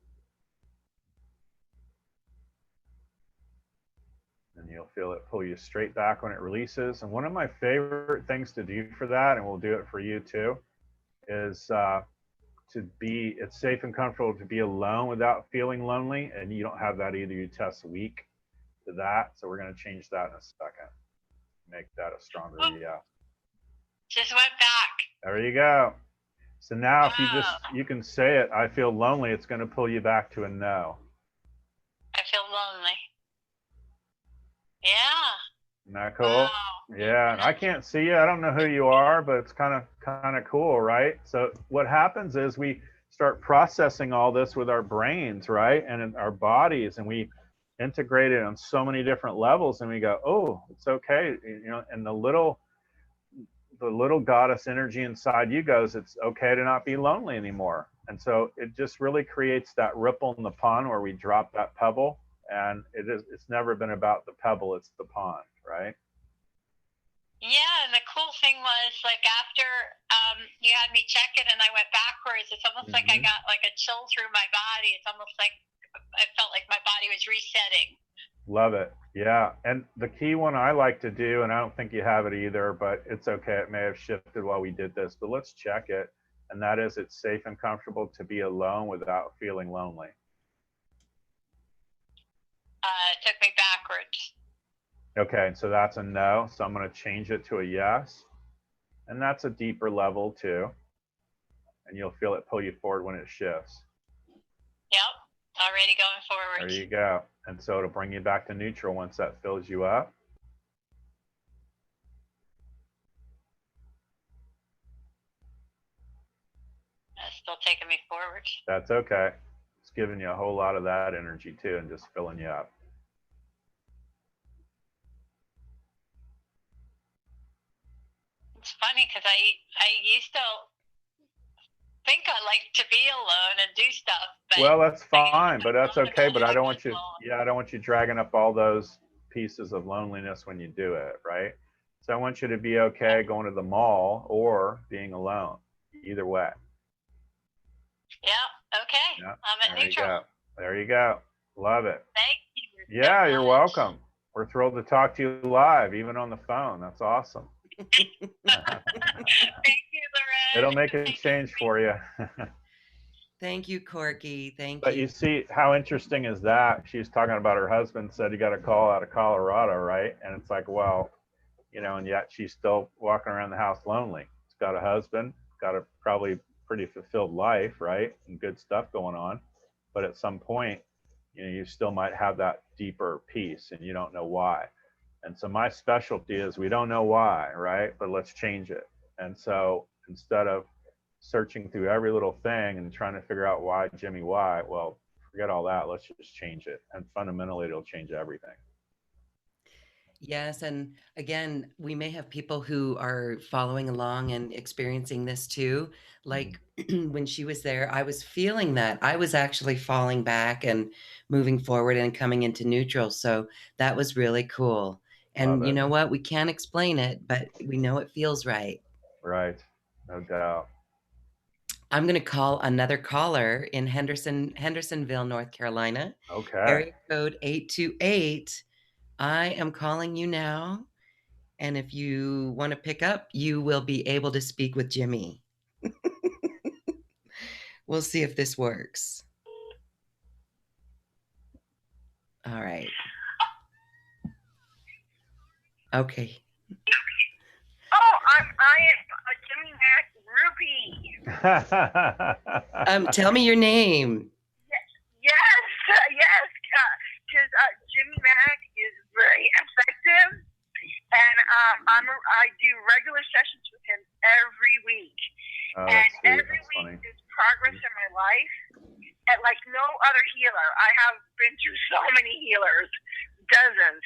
And you'll feel it pull you straight back when it releases. And one of my favorite things to do for that, and we'll do it for you too, is it's safe and comfortable to be alone without feeling lonely, and you don't have that either. You test weak to that, so we're going to change that in a second. Make that a stronger yeah. Just went back. There you go. So now wow. if you can say it, I feel lonely, it's going to pull you back to a no. I feel lonely. Yeah. Isn't that cool? Wow. Yeah, and I can't see you. I don't know who you are, but it's kind of cool, right? So what happens is we start processing all this with our brains, right? And in our bodies, and we integrate it on so many different levels, and we go, oh, it's okay. You know, and the little goddess energy inside you goes, it's okay to not be lonely anymore. And so it just really creates that ripple in the pond where we drop that pebble, and it's never been about the pebble, it's the pond, right? Yeah, and the cool thing was, like, after you had me check it and I went backwards, it's almost like I got like a chill through my body. It's almost like I felt like my body was resetting. Love it. Yeah. And the key one I like to do, and I don't think you have it either, but it's okay, it may have shifted while we did this, but let's check it. And that is, it's safe and comfortable to be alone without feeling lonely. It took me backwards. Okay, so that's a no. So I'm going to change it to a yes. And that's a deeper level too. And you'll feel it pull you forward when it shifts. Yep, already going forward. There you go. And so it'll bring you back to neutral once that fills you up. That's still taking me forward. That's okay. It's giving you a whole lot of that energy too, and just filling you up. It's funny because I used to think I like to be alone and do stuff. But well, that's fine, but that's okay. But I don't want you, I don't want you dragging up all those pieces of loneliness when you do it, right? So I want you to be okay going to the mall or being alone, either way. Yeah, okay. Yeah, I'm at neutral. There you go. Love it. Thank you. Yeah, you're welcome. We're thrilled to talk to you live, even on the phone. That's awesome. Thank you, Lorraine. It'll make a change for you. Thank you, Corki. Thank you. But you see, how interesting is that? She's talking about her husband said he got a call out of Colorado, right? And it's like, well, you know, and yet she's still walking around the house lonely. She's got a husband, got a probably pretty fulfilled life, right? And good stuff going on. But at some point, you know, you still might have that deeper piece and you don't know why. And so my specialty is we don't know why, right? But let's change it. And so instead of searching through every little thing and trying to figure out why, Jimmy, why, well, forget all that. Let's just change it. And fundamentally, it'll change everything. Yes. And again, we may have people who are following along and experiencing this too. Like when she was there, I was feeling that I was actually falling back and moving forward and coming into neutral. So that was really cool. And you know what? We can't explain it, but we know it feels right. Right. No doubt. I'm going to call another caller in Hendersonville, North Carolina. Okay. Area code 828. I am calling you now. And if you want to pick up, you will be able to speak with Jimmy. We'll see if this works. All right. Okay. Oh, I am Jimmy Mack Ruby. Tell me your name. Yes, because Jimmy Mack is very effective, and I do regular sessions with him every week, and every week is progress in my life, and like no other healer. I have been through so many healers, dozens,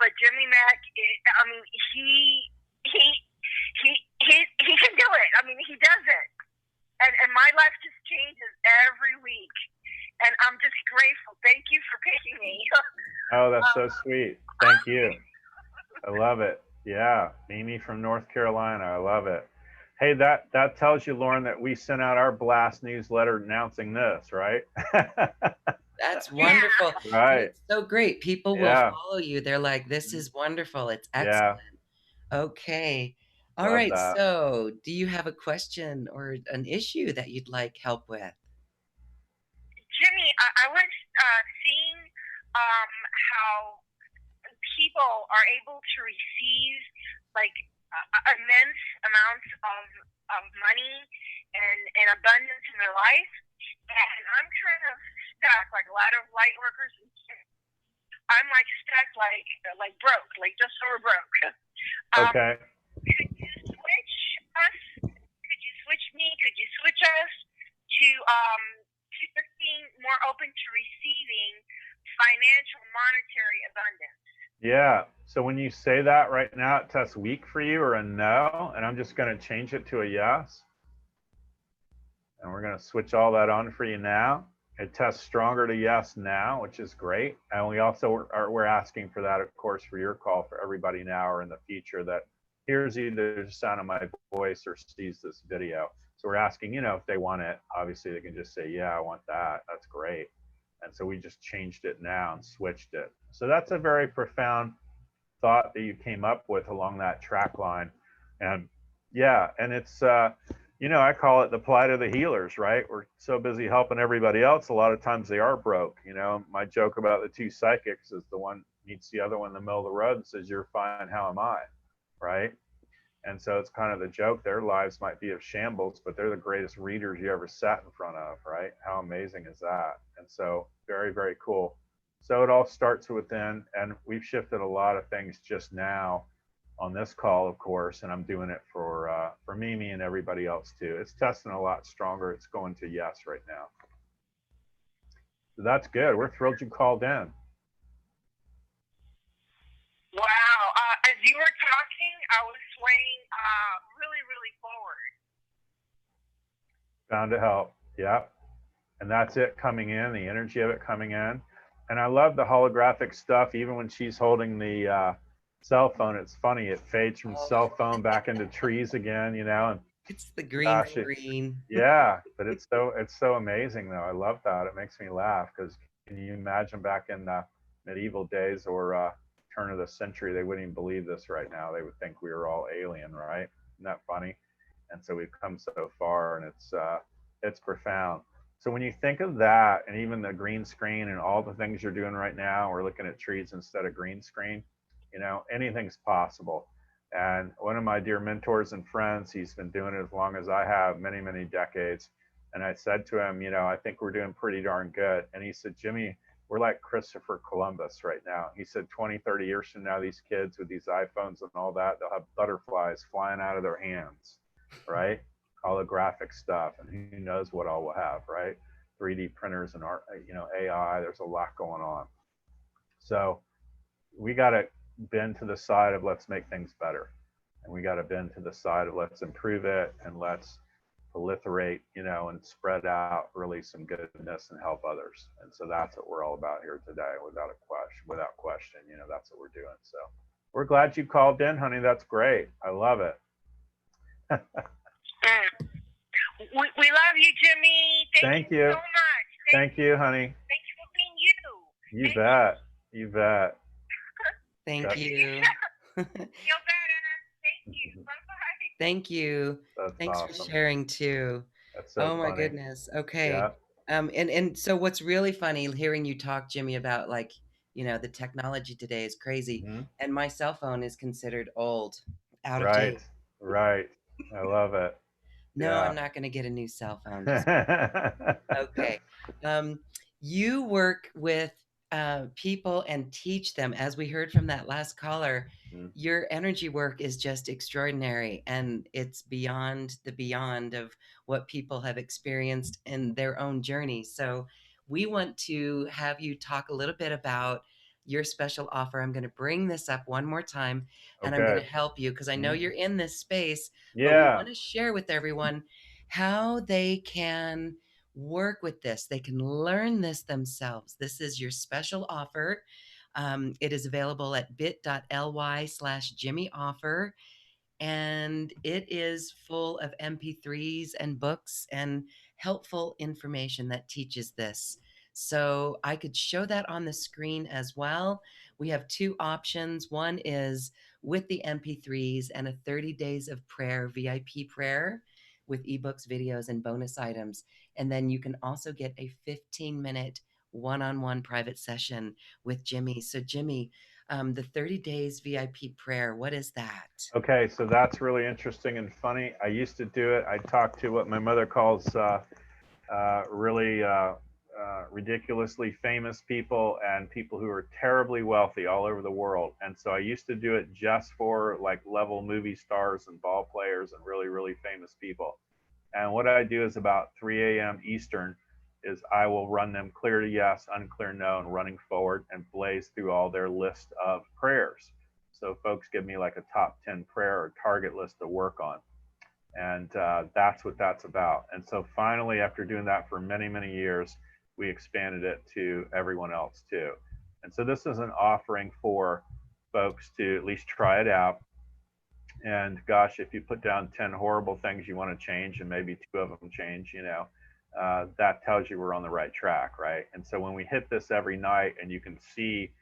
but Jimmy Mack, I mean, he can do it. I mean, he does it, and my life just changes every week. And I'm just grateful. Thank you for picking me. Oh, that's so sweet. Thank you. I love it. Yeah. Mimi from North Carolina. I love it. Hey, that tells you, Lauren, that we sent out our blast newsletter announcing this, right? That's wonderful. Right. It's so great. People will follow you. They're like, this is wonderful. It's excellent. Yeah. Okay. All Love right. that. So, do you have a question or an issue that you'd like help with? Jimmy, I was seeing how people are able to receive like immense amounts of money and abundance in their life, and I'm kind of stuck, like a lot of light workers. I'm like stuck, like broke, like just over broke. Okay. Could you switch us? Could you switch me? Could you switch us to just being more open to receiving financial, monetary abundance? Yeah. So when you say that right now, it tests weak for you or a no, and I'm just going to change it to a yes. And we're going to switch all that on for you now. It tests stronger to yes now, which is great. And we also we're asking for that, of course, for your call for everybody now or in the future that hears either the sound of my voice or sees this video. So we're asking, if they want it, obviously they can just say, yeah, I want that. That's great. And so we just changed it now and switched it. So that's a very profound thought that you came up with along that track line. And yeah, and it's, I call it the plight of the healers, right? We're so busy helping everybody else. A lot of times they are broke. My joke about the two psychics is the one meets the other one in the middle of the road and says, you're fine, how am I? Right? And so it's kind of the joke. Their lives might be of shambles, but they're the greatest readers you ever sat in front of, right? How amazing is that? And so very, very cool. So it all starts within, and we've shifted a lot of things just now on this call, of course, and I'm doing it for Mimi and everybody else too. It's testing a lot stronger. It's going to yes right now. So that's good. We're thrilled you called in. Wow. As you were talking, I was swaying really, really forward. Bound to help. Yeah. And that's it coming in, the energy of it coming in. And I love the holographic stuff, even when she's holding the cell phone. It's funny, it fades from cell phone back into trees again, and it's the green screen. Yeah, but it's so amazing though. I love that. It makes me laugh because can you imagine back in the medieval days or turn of the century, they wouldn't even believe this right now. They would think we were all alien, right? Isn't that funny? And so we've come so far, and it's profound. So when you think of that, and even the green screen and all the things you're doing right now, we're looking at trees instead of green screen, anything's possible. And one of my dear mentors and friends, he's been doing it as long as I have, many, many decades. And I said to him, I think we're doing pretty darn good. And he said, Jimmy, we're like Christopher Columbus right now. He said 20, 30 years from now, these kids with these iPhones and all that, they'll have butterflies flying out of their hands, right? Holographic stuff, and who knows what all we'll have, right? 3D printers and art, AI, there's a lot going on. So we got to bend to the side of let's make things better. And we got to bend to the side of let's improve it and let's proliferate, and spread out really some goodness and help others. And so that's what we're all about here today, without question, that's what we're doing. So we're glad you called in, honey. That's great. I love it. We love you, Jimmy. Thank you so much. Thank you, honey. Thank you for being you. You bet. You bet. Thank you. Feel better. Thank you. Bye-bye. Thank you. Thanks awesome. for sharing too. That's so funny. My goodness. Okay. Yeah. And so what's really funny hearing you talk, Jimmy, about the technology today is crazy. Mm-hmm. And my cell phone is considered old, out of date. Right. I love it. No, yeah. I'm not going to get a new cell phone. Okay. You work with people and teach them, as we heard from that last caller. Mm-hmm. Your energy work is just extraordinary, and it's beyond of what people have experienced in their own journey. So we want to have you talk a little bit about your special offer. I'm going to bring this up one more time, and I'm going to help you because I know you're in this space. Yeah. But we want to share with everyone how they can work with this. They can learn this themselves. This is your special offer. It is available at bit.ly/JimmyOffer. And it is full of MP3s and books and helpful information that teaches this. So I could show that on the screen as well. We have two options. One is with the MP3s and a 30 days of prayer, VIP prayer with ebooks, videos, and bonus items. And then you can also get a 15-minute one-on-one private session with Jimmy. So Jimmy, the 30 days VIP prayer, what is that? Okay, so that's really interesting and funny. I used to do it. I talked to what my mother calls really ridiculously famous people and people who are terribly wealthy all over the world. And so I used to do it just for like level movie stars and ball players and really, really famous people. And what I do is about 3 a.m. Eastern is I will run them clear to yes, unclear no, and running forward and blaze through all their list of prayers. So folks give me like a top 10 prayer or target list to work on. And that's what that's about. And so finally, after doing that for many, many years, we expanded it to everyone else too. And so this is an offering for folks to at least try it out. And gosh, if you put down 10 horrible things you want to change and maybe 2 of them change, that tells you we're on the right track, right? And so when we hit this every night and you can see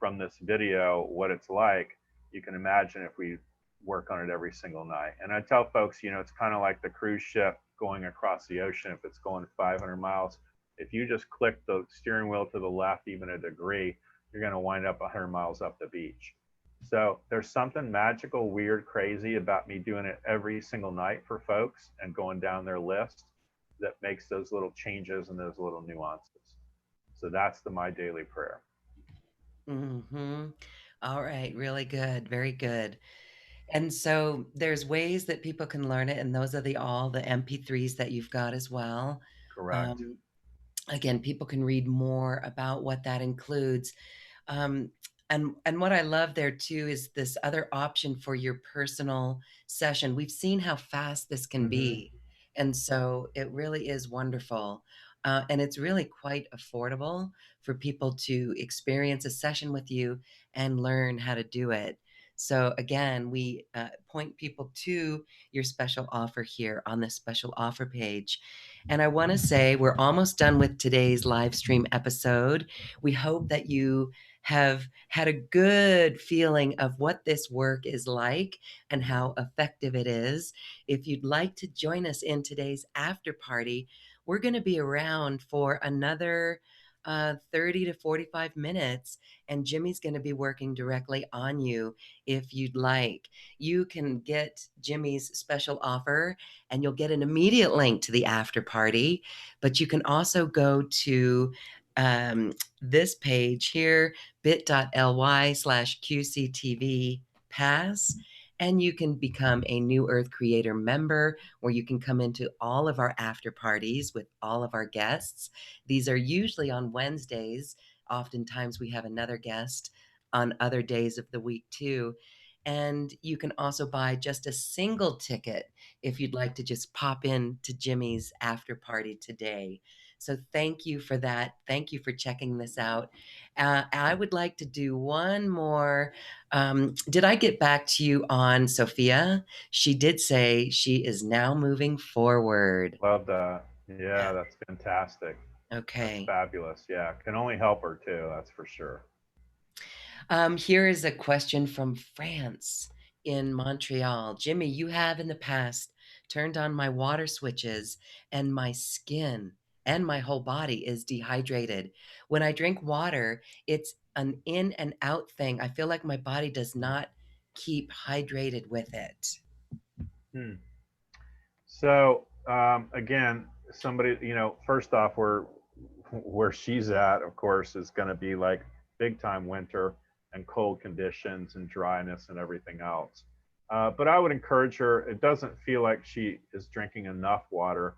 from this video what it's like, you can imagine if we work on it every single night. And I tell folks, it's kind of like the cruise ship going across the ocean. If it's going 500 miles, if you just click the steering wheel to the left even a degree, you're going to wind up 100 miles up the beach. So there's something magical, weird, crazy about me doing it every single night for folks and going down their list that makes those little changes and those little nuances. So that's my daily prayer. Mm-hmm. All right. Really good. Very good. And so there's ways that people can learn it, and those are all the MP3s that you've got as well. Correct. Again, people can read more about what that includes. And what I love there too is this other option for your personal session. We've seen how fast this can be, and so it really is wonderful. And it's really quite affordable for people to experience a session with you and learn how to do it. So again, we point people to your special offer here on this special offer page. And I want to say we're almost done with today's live stream episode. We hope that you have had a good feeling of what this work is like and how effective it is. If you'd like to join us in today's after party, we're going to be around for another 30 to 45 minutes, and Jimmy's going to be working directly on you if you'd like. You can get Jimmy's special offer and you'll get an immediate link to the after party, but you can also go to this page here, bit.ly/QCTV pass, and you can become a New Earth Creator member where you can come into all of our after parties with all of our guests. These are usually on Wednesdays. Oftentimes we have another guest on other days of the week too. And you can also buy just a single ticket if you'd like to just pop in to Jimmy's after party today. So thank you for that. Thank you for checking this out. I would like to do one more. Did I get back to you on Sophia? She did say she is now moving forward. Love that. Yeah, that's fantastic. Okay. That's fabulous. Yeah, can only help her too, that's for sure. Here is a question from France in Montreal. Jimmy, you have in the past turned on my water switches and my skin and my whole body is dehydrated. When I drink water, it's an in and out thing. I feel like my body does not keep hydrated with it. So again, somebody, first off, where she's at, of course, is going to be like big time winter and cold conditions and dryness and everything else. But I would encourage her. It doesn't feel like she is drinking enough water.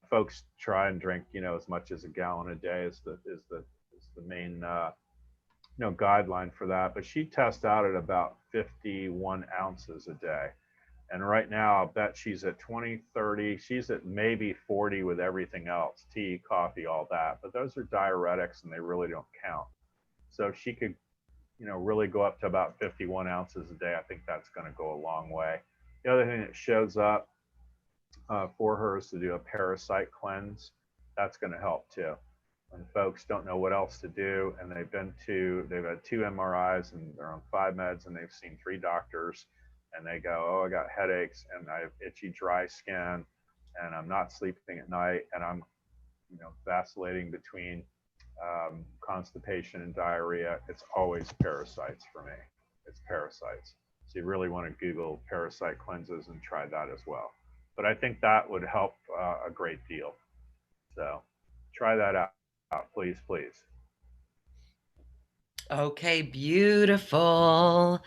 Folks try and drink, as much as a gallon a day is the main guideline for that. But she tests out at about 51 ounces a day. And right now, I'll bet she's at 20, 30. She's at maybe 40 with everything else, tea, coffee, all that. But those are diuretics and they really don't count. So if she could, really go up to about 51 ounces a day, I think that's going to go a long way. The other thing that shows up for her is to do a parasite cleanse. That's going to help too. when folks don't know what else to do, and they've had 2 MRIs and they're on 5 meds and they've seen 3 doctors, and they go, oh, I got headaches and I have itchy, dry skin, and I'm not sleeping at night, and I'm, vacillating between constipation and diarrhea. It's always parasites for me. It's parasites. So you really want to Google parasite cleanses and try that as well. But I think that would help a great deal. So try that out, please, please. Okay, beautiful.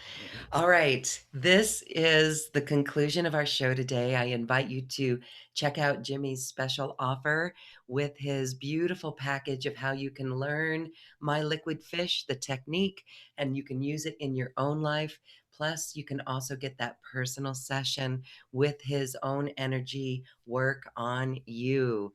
All right, this is the conclusion of our show today. I invite you to check out Jimmy's special offer with his beautiful package of how you can learn My Liquid Fish, the technique, and you can use it in your own life. Plus, you can also get that personal session with his own energy work on you.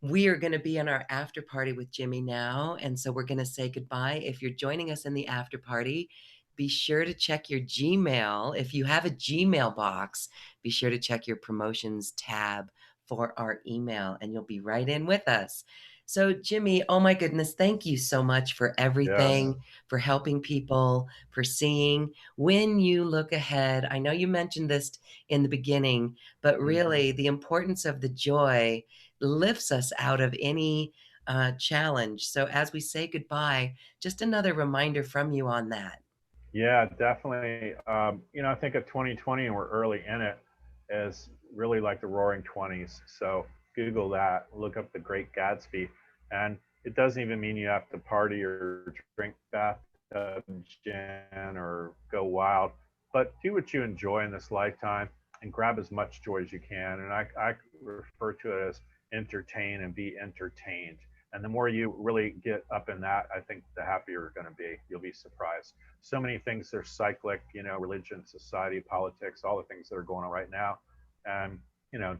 We are going to be in our after party with Jimmy now, and so we're going to say goodbye. If you're joining us in the after party, be sure to check your Gmail. If you have a Gmail box, be sure to check your promotions tab for our email, and you'll be right in with us. So, Jimmy, oh my goodness, thank you so much for everything, for helping people, for seeing. When you look ahead, I know you mentioned this in the beginning, but really the importance of the joy lifts us out of any challenge. So as we say goodbye, just another reminder from you on that. Yeah, definitely. I think of 2020, and we're early in it, is really like the Roaring 20s. So Google that, look up The Great Gatsby, and it doesn't even mean you have to party or drink bathtub gin or go wild, but do what you enjoy in this lifetime and grab as much joy as you can. And I refer to it as entertain and be entertained. And the more you really get up in that, I think the happier you're going to be. You'll be surprised. So many things are cyclic, religion, society, politics, all the things that are going on right now. And,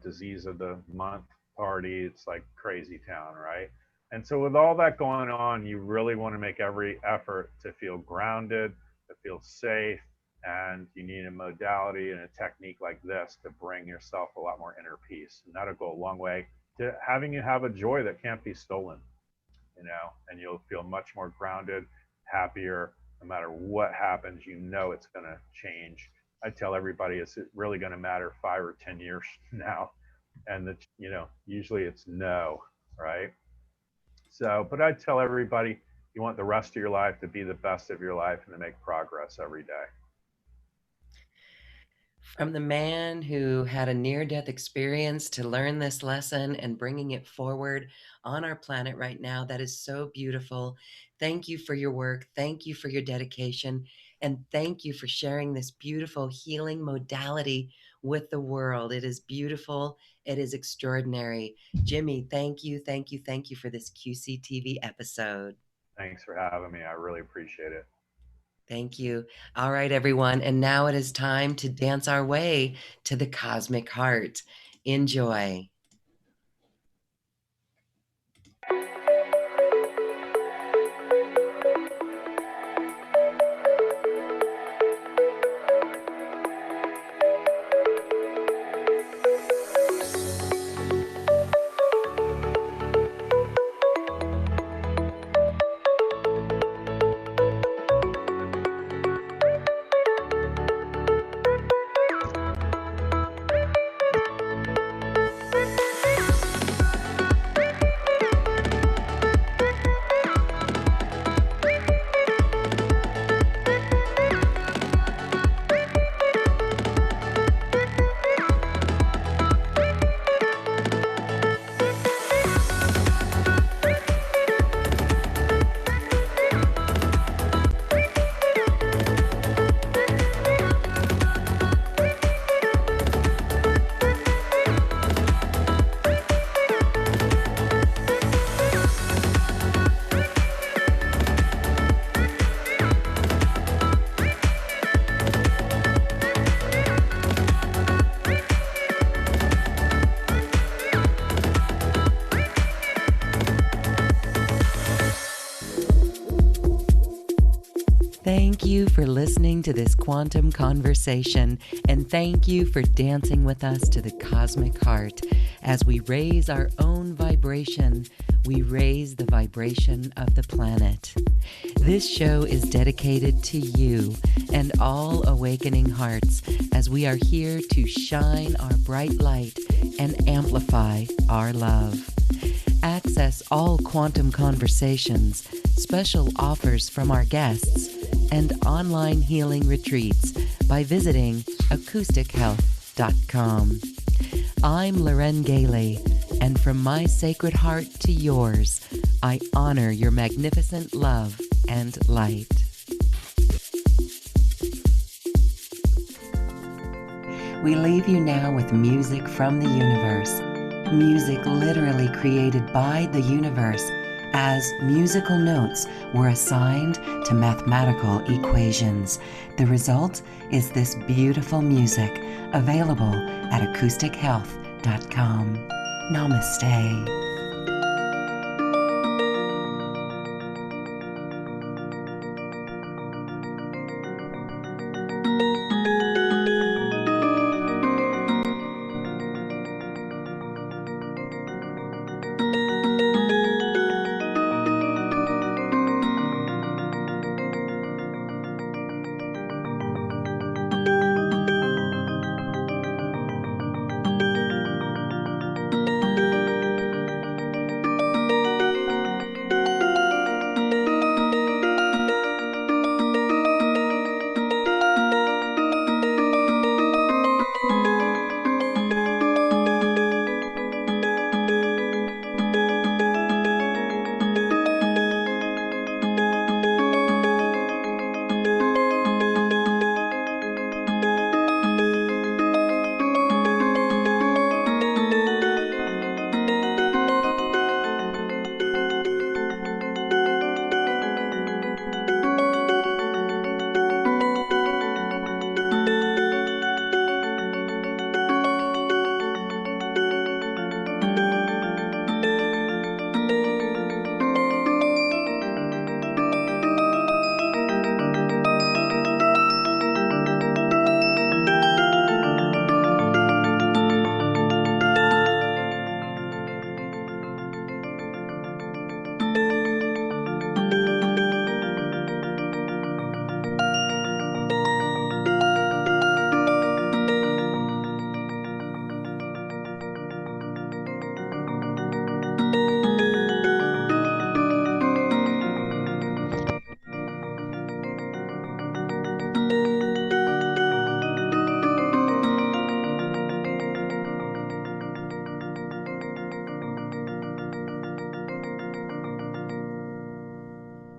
disease of the month party, it's like crazy town, right? And so with all that going on, you really want to make every effort to feel grounded, to feel safe. And you need a modality and a technique like this to bring yourself a lot more inner peace. And that'll go a long way to having you have a joy that can't be stolen, and you'll feel much more grounded, happier. No matter what happens, it's going to change. I tell everybody, is it really going to matter 5 or 10 years from now? And that, usually it's no, right? So, but I tell everybody, you want the rest of your life to be the best of your life and to make progress every day. From the man who had a near-death experience to learn this lesson and bringing it forward on our planet right now, that is so beautiful. Thank you for your work. Thank you for your dedication. And thank you for sharing this beautiful healing modality with the world. It is beautiful. It is extraordinary. Jimmy, thank you, thank you, thank you for this QCTV episode. Thanks for having me. I really appreciate it. Thank you. All right, everyone. And now it is time to dance our way to the cosmic heart. Enjoy. Thank you for listening to this quantum conversation, and thank you for dancing with us to the cosmic heart as we raise our own vibration we raise the vibration of the planet. This show is dedicated to you and all awakening hearts as we are here to shine our bright light and amplify our love. Access all quantum conversations, special offers from our guests, and online healing retreats by visiting acoustichealth.com. I'm Loren Gailey, and from my sacred heart to yours, I honor your magnificent love and light. We leave you now with music from the universe. Music literally created by the universe, as musical notes were assigned to mathematical equations. The result is this beautiful music available at acoustichealth.com. Namaste.